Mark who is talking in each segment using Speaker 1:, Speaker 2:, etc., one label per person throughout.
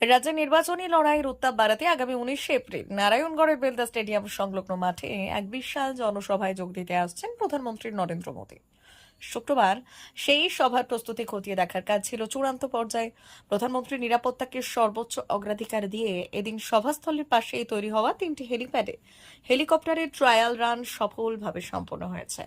Speaker 1: রাজ্যে নির্বাচনী লড়াইয়ের উত্তাপ বাড়াতে আগামী 19শে এপ্রিল নারায়ণগড়ের বেলদা স্টেডিয়াম সংলগ্ন মাঠে এক বিশাল জনসভায় যোগ দিতে আসছেন প্রধানমন্ত্রী নরেন্দ্র মোদী। শুক্রবার সেই সভার প্রস্তুতি খতিয়ে দেখার কাজ ছিল চূড়ান্ত পর্যায়ে। প্রধানমন্ত্রী নিরাপত্তাকে সর্বোচ্চ অগ্রাধিকার দিয়ে এদিন সভাস্থলের পাশেই তৈরি হওয়া 3টি হেলিপ্যাডে হেলিকপ্টারের ট্রায়াল রান সফলভাবে সম্পন্ন হয়েছে।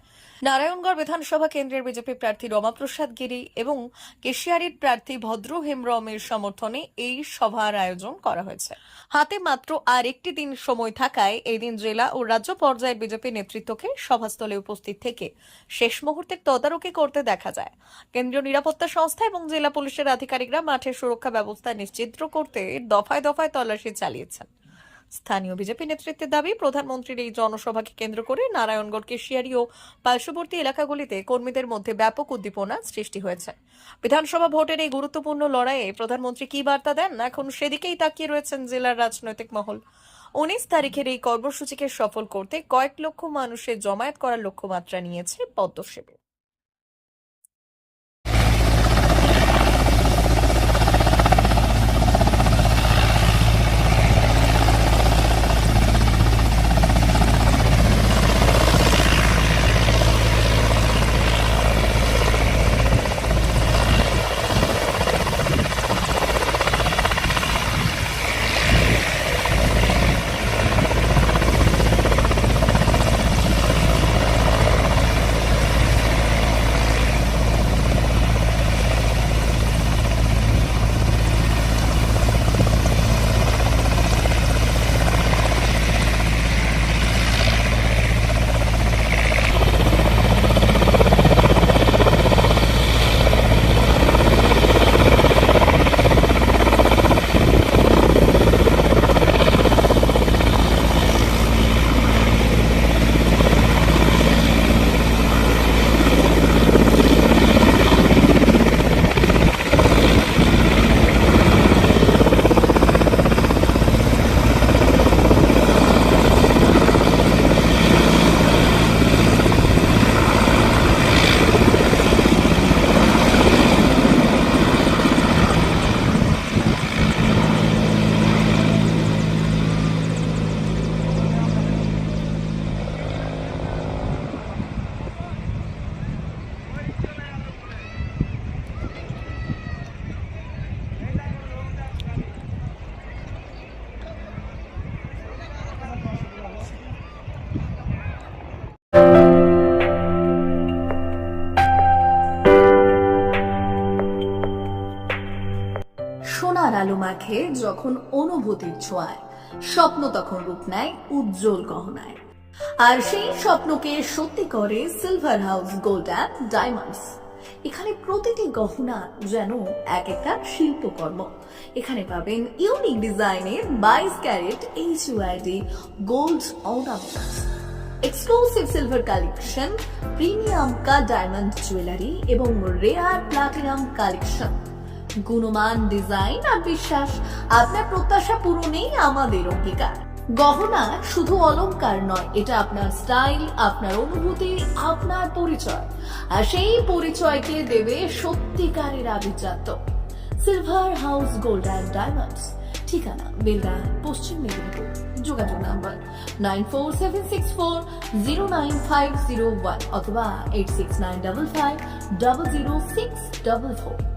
Speaker 1: নারায়ণগড় বিধানসভা কেন্দ্রের বিজেপি প্রার্থী রমাপ্রসাদ গিরি এবং কেশিয়ারির প্রার্থী ভদ্র হেমব্রমের সমর্থনে এই সভার আয়োজন করা হয়েছে। হাতে মাত্র আর একটি দিন সময় থাকায় এই দিন জেলা ও রাজ্য পর্যায়ের বিজেপি নেতৃত্বকে সভাস্থলে উপস্থিত থেকে শেষ মুহূর্তে তদারকি করতে দেখা যায়। কেন্দ্রীয় নিরাপত্তা সংস্থা এবং জেলা পুলিশের আধিকারিকরা মাঠের সুরক্ষা ব্যবস্থা নিশ্চিত করতে দফায় দফায় তল্লাশি চালিয়েছেন। স্থানীয় বিজেপি নেতৃত্বের দাবি, প্রধানমন্ত্রীর এই জনসভাকে কেন্দ্র করে নারায়ণগড়, কেশিয়ারি ও পার্শ্ববর্তী এলাকাগুলিতে কর্মীদের মধ্যে ব্যাপক উদ্দীপনা সৃষ্টি হয়েছে। বিধানসভা ভোটের এই গুরুত্বপূর্ণ লড়াইয়ে প্রধানমন্ত্রী কি বার্তা দেন, এখন সেদিকেই তাকিয়ে রয়েছেন জেলার রাজনৈতিক মহল। 19 তারিখের এই কর্মসূচিকে সফল করতে কয়েক লক্ষ মানুষের জমায়েত করার লক্ষ্যমাত্রা নিয়েছে পদ্ম শিবির।
Speaker 2: সোনার আলো মাখে যখন অনুভূতির ছোঁয়ায়, স্বপ্ন তখন রূপ নেয় উজ্জ্বল গহনায়। আর সেই স্বপ্নকে সত্যি করে silver house gold and diamonds. এখানে প্রতিটি গহনা যেন এক একটা শিল্পকর্ম। এখানে পাবেন ইউনিক ডিজাইনের 22 carat HUID gold ornaments, exclusive silver collection, premium cut diamond jewellery এবং রেয়ার প্লাটিনাম কালেকশন। গুণমান, ডিজাইন আর বিশ্বাস, আপনার প্রত্যাশা পূরণেই আমাদের অঙ্গীকার। গহনা শুধু অলংকার নয়, এটা আপনার স্টাইল, আপনার অনুভূতি, আপনার পরিচয়। আর সেই পরিচয়কে দেবে সত্যিকারের আভিজাত্য। Silver house gold and diamonds, ঠিকানা বেলদা, পশ্চিম মেদিনীপুর। যোগাযোগ নাম্বার 9476409501 অথবা 8695500644।